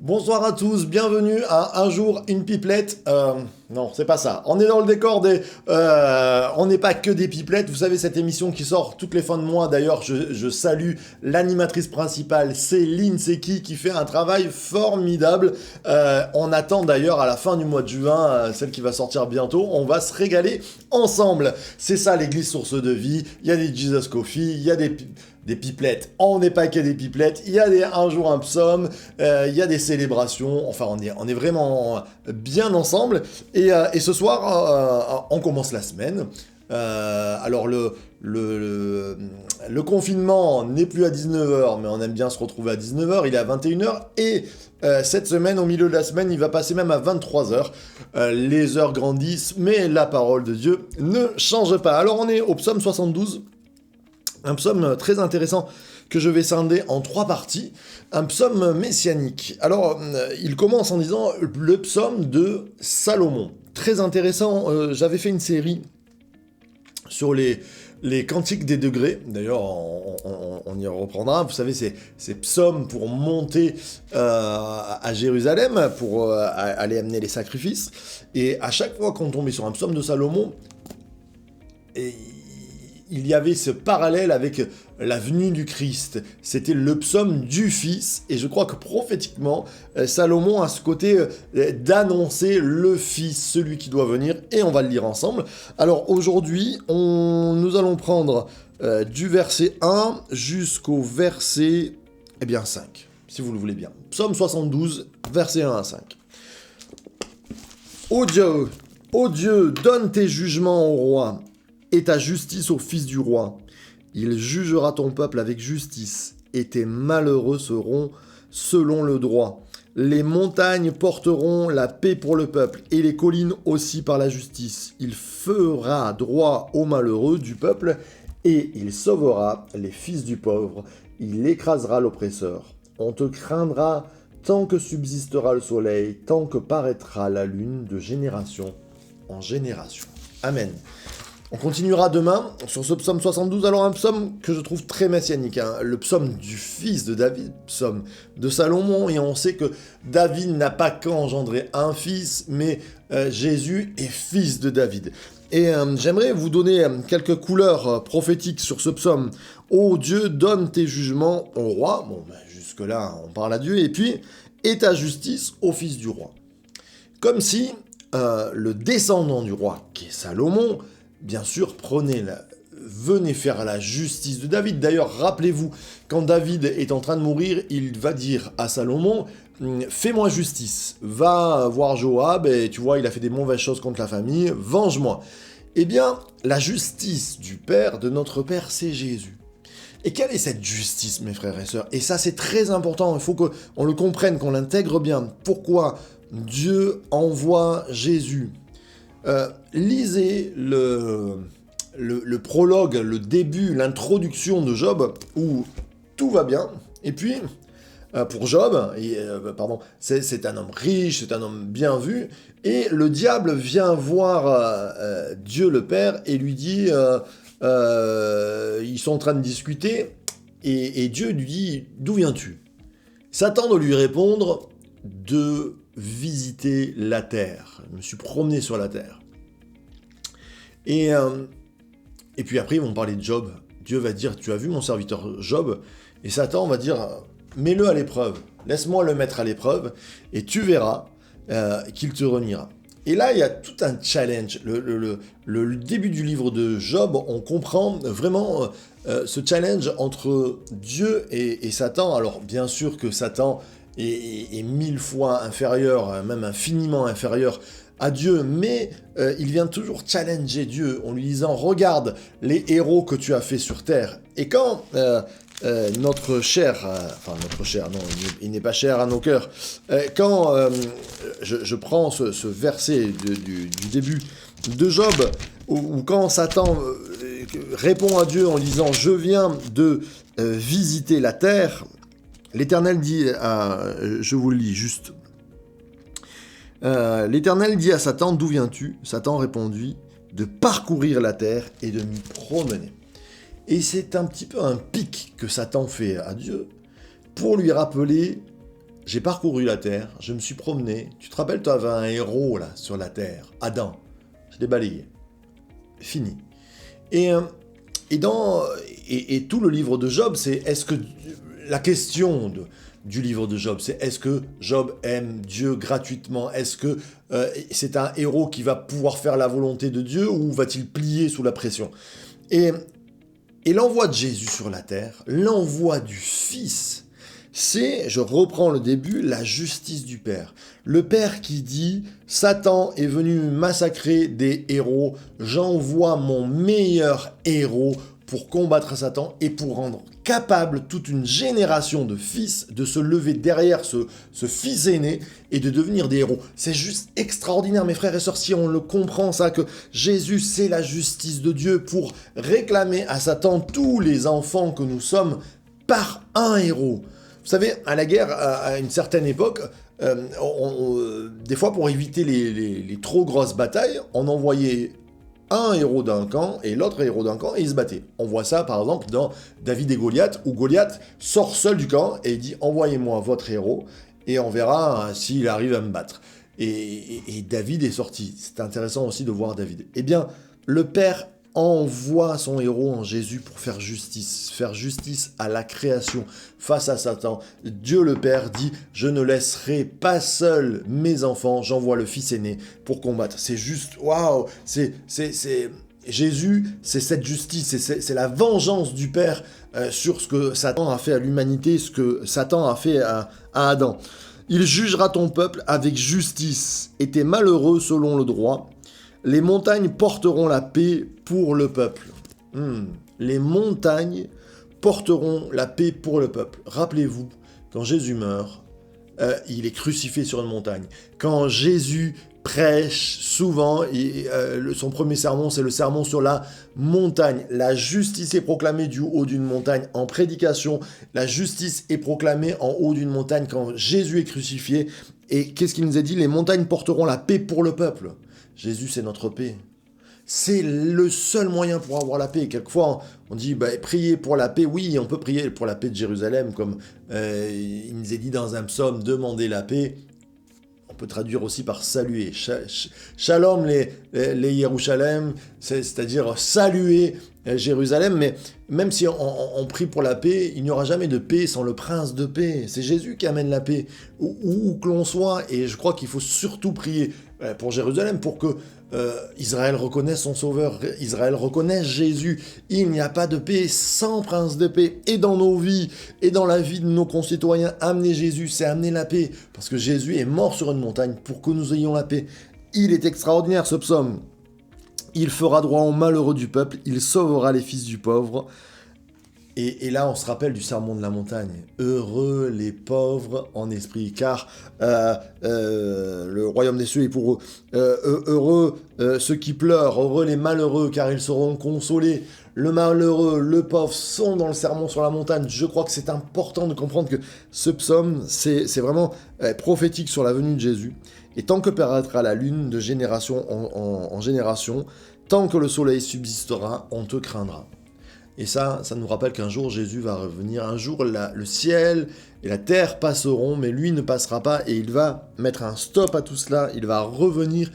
Bonsoir à tous, bienvenue à Un jour une pipelette. Non, c'est pas ça. On est dans le décor des... on n'est pas que des pipelettes. Vous savez, cette émission qui sort toutes les fins de mois. D'ailleurs, je salue l'animatrice principale, Céline Seki, qui fait un travail formidable. On attend d'ailleurs à la fin du mois de juin, celle qui va sortir bientôt. On va se régaler ensemble. C'est ça, l'église source de vie. Il y a des Jesus Coffee, il y a des pipelettes, on n'est pas que des pipelettes, il y a un jour un psaume, il y a des célébrations, enfin on est vraiment bien ensemble, et ce soir on commence la semaine. Alors le confinement n'est plus à 19h, mais on aime bien se retrouver à 19h, il est à 21h, et cette semaine, au milieu de la semaine, il va passer même à 23h. Les heures grandissent, mais la parole de Dieu ne change pas. Alors on est au psaume 72, un psaume très intéressant que je vais scinder en 3 parties, un psaume messianique. Alors, il commence en disant le psaume de Salomon. Très intéressant, j'avais fait une série sur les cantiques des degrés, d'ailleurs on y reprendra, vous savez, ces psaumes pour monter à Jérusalem, pour aller amener les sacrifices, et à chaque fois qu'on tombait sur un psaume de Salomon, il y avait ce parallèle avec la venue du Christ. C'était le psaume du Fils, et je crois que prophétiquement, Salomon a ce côté d'annoncer le Fils, celui qui doit venir, et on va le lire ensemble. Alors aujourd'hui, nous allons prendre du verset 1 jusqu'au verset 5, si vous le voulez bien. Psaume 72, verset 1 à 5. Ô Dieu, donne tes jugements au roi, et ta justice au fils du roi. Il jugera ton peuple avec justice, et tes malheureux seront selon le droit. Les montagnes porteront la paix pour le peuple, et les collines aussi par la justice. Il fera droit aux malheureux du peuple, et il sauvera les fils du pauvre. Il écrasera l'oppresseur. On te craindra tant que subsistera le soleil, tant que paraîtra la lune de génération en génération. Amen. On continuera demain sur ce psaume 72, alors un psaume que je trouve très messianique, le psaume du fils de David, psaume de Salomon, et on sait que David n'a pas qu'engendré un fils, mais Jésus est fils de David. Et j'aimerais vous donner quelques couleurs prophétiques sur ce psaume. Ô Dieu, donne tes jugements au roi, jusque-là on parle à Dieu, et puis, et ta justice au fils du roi. Comme si le descendant du roi, qui est Salomon, bien sûr, venez faire la justice de David. D'ailleurs, rappelez-vous, quand David est en train de mourir, il va dire à Salomon, fais-moi justice, va voir Joab, et tu vois, il a fait des mauvaises choses contre la famille, venge-moi. Eh bien, la justice du Père, de notre Père, c'est Jésus. Et quelle est cette justice, mes frères et sœurs? Et ça, c'est très important, il faut qu'on le comprenne, qu'on l'intègre bien. Pourquoi Dieu envoie Jésus? Lisez le prologue, le début, l'introduction de Job, où tout va bien, et puis, pour Job, c'est un homme riche, c'est un homme bien vu, et le diable vient voir Dieu le Père et lui dit, ils sont en train de discuter, et Dieu lui dit, d'où viens-tu? Satan doit lui répondre, de visiter la terre. Je me suis promené sur la terre. Et puis après, ils vont parler de Job. Dieu va dire, tu as vu mon serviteur Job? Et Satan va dire, mets-le à l'épreuve. Laisse-moi le mettre à l'épreuve, et tu verras qu'il te reniera. Et là, il y a tout un challenge. Le début du livre de Job, on comprend vraiment ce challenge entre Dieu et Satan. Alors, bien sûr que Satan est 1000 fois inférieur, même infiniment inférieur à Dieu, mais il vient toujours challenger Dieu en lui disant « Regarde les héros que tu as fait sur terre ». Et quand notre cher, non, il n'est pas cher à nos cœurs, quand je prends ce verset du début de Job, où quand Satan répond à Dieu en disant « Je viens de visiter la terre », l'Éternel dit, je vous le lis juste, l'Éternel dit à Satan, d'où viens-tu? Satan répondit, de parcourir la terre et de m'y promener. Et c'est un petit peu un pic que Satan fait à Dieu pour lui rappeler j'ai parcouru la terre, je me suis promené. Tu te rappelles, tu avais un héros là sur la terre, Adam. Je l'ai balayé. Fini. Et, et tout le livre de Job, c'est la question du livre de Job, c'est est-ce que Job aime Dieu gratuitement? Est-ce que c'est un héros qui va pouvoir faire la volonté de Dieu ou va-t-il plier sous la pression? Et l'envoi de Jésus sur la terre, l'envoi du Fils, c'est, je reprends le début, la justice du Père. Le Père qui dit « Satan est venu massacrer des héros, j'envoie mon meilleur héros pour combattre Satan et pour rendre capable toute une génération de fils de se lever derrière ce fils aîné et de devenir des héros. » C'est juste extraordinaire, mes frères et sœurs, si on le comprend ça, que Jésus, c'est la justice de Dieu pour réclamer à Satan tous les enfants que nous sommes par un héros. Vous savez, à la guerre, à une certaine époque, des fois, pour éviter les trop grosses batailles, on envoyait un héros d'un camp et l'autre héros d'un camp et ils se battaient. On voit ça, par exemple, dans David et Goliath, où Goliath sort seul du camp et dit « Envoyez-moi votre héros et on verra s'il arrive à me battre. » Et David est sorti. C'est intéressant aussi de voir David. Eh bien, le Père envoie son héros en Jésus pour faire justice à la création face à Satan. Dieu le Père dit « Je ne laisserai pas seul mes enfants, j'envoie le Fils aîné pour combattre. » C'est juste, waouh, Jésus, c'est cette justice, c'est la vengeance du Père sur ce que Satan a fait à l'humanité, ce que Satan a fait à Adam. « Il jugera ton peuple avec justice, et tes malheureux selon le droit. Les montagnes porteront la paix pour le peuple. » Les montagnes porteront la paix pour le peuple. Rappelez-vous, quand Jésus meurt, il est crucifié sur une montagne. Quand Jésus prêche souvent, son premier sermon, c'est le sermon sur la montagne. La justice est proclamée du haut d'une montagne en prédication. La justice est proclamée en haut d'une montagne quand Jésus est crucifié. Et qu'est-ce qu'il nous a dit? Les montagnes porteront la paix pour le peuple. Jésus, c'est notre paix. C'est le seul moyen pour avoir la paix. Quelquefois, on dit prier pour la paix. Oui, on peut prier pour la paix de Jérusalem, comme il nous est dit dans un psaume, demander la paix. On peut traduire aussi par saluer. Shalom les Yerushalem, c'est-à-dire saluer Jérusalem. Mais même si on prie pour la paix, il n'y aura jamais de paix sans le prince de paix. C'est Jésus qui amène la paix, où que l'on soit. Et je crois qu'il faut surtout prier pour Jérusalem, pour que Israël reconnaisse son sauveur, Israël reconnaisse Jésus. Il n'y a pas de paix sans prince de paix. Et dans nos vies, et dans la vie de nos concitoyens, amener Jésus, c'est amener la paix. Parce que Jésus est mort sur une montagne pour que nous ayons la paix. Il est extraordinaire ce psaume. Il fera droit aux malheureux du peuple, il sauvera les fils du pauvre. Et là, on se rappelle du sermon de la montagne. Heureux les pauvres en esprit, car le royaume des cieux est pour eux. Heureux ceux qui pleurent, heureux les malheureux, car ils seront consolés. Le malheureux, le pauvre sont dans le sermon sur la montagne. Je crois que c'est important de comprendre que ce psaume, c'est vraiment prophétique sur la venue de Jésus. Et tant que paraîtra la lune de génération en génération, tant que le soleil subsistera, on te craindra. Et ça nous rappelle qu'un jour Jésus va revenir, un jour le ciel et la terre passeront, mais lui ne passera pas et il va mettre un stop à tout cela, il va revenir.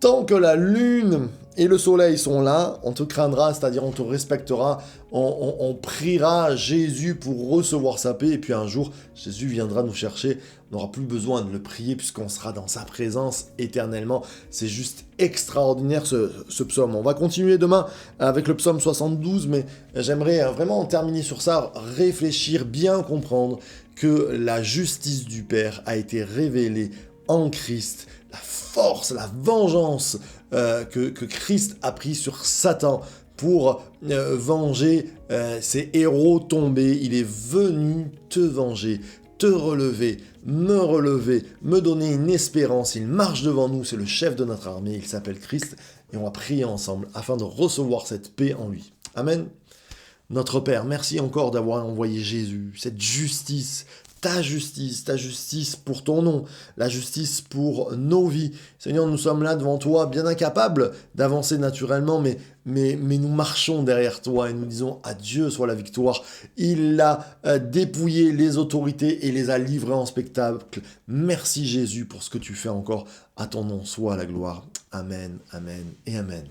Tant que la lune et le soleil sont là, on te craindra, c'est-à-dire on te respectera, on priera Jésus pour recevoir sa paix, et puis un jour, Jésus viendra nous chercher, on n'aura plus besoin de le prier puisqu'on sera dans sa présence éternellement. C'est juste extraordinaire ce psaume. On va continuer demain avec le psaume 72, mais j'aimerais vraiment terminer sur ça, réfléchir, bien comprendre que la justice du Père a été révélée en Christ, la force, la vengeance que Christ a pris sur Satan pour venger ses héros tombés. Il est venu te venger, te relever, me donner une espérance. Il marche devant nous, c'est le chef de notre armée, il s'appelle Christ, et on va prier ensemble afin de recevoir cette paix en lui. Amen. Notre Père, merci encore d'avoir envoyé Jésus, cette justice ta justice pour ton nom, la justice pour nos vies. Seigneur, nous sommes là devant toi, bien incapables d'avancer naturellement, mais nous marchons derrière toi et nous disons adieu soit la victoire. Il a dépouillé les autorités et les a livrés en spectacle. Merci Jésus pour ce que tu fais encore. À ton nom soit la gloire. Amen, amen et amen.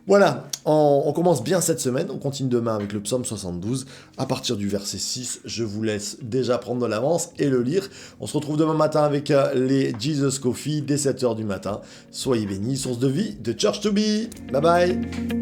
Voilà, on commence bien cette semaine, on continue demain avec le psaume 72, à partir du verset 6, je vous laisse déjà prendre de l'avance et le lire. On se retrouve demain matin avec les Jesus Coffee dès 7h du matin. Soyez bénis, source de vie de Church to Be. Bye bye.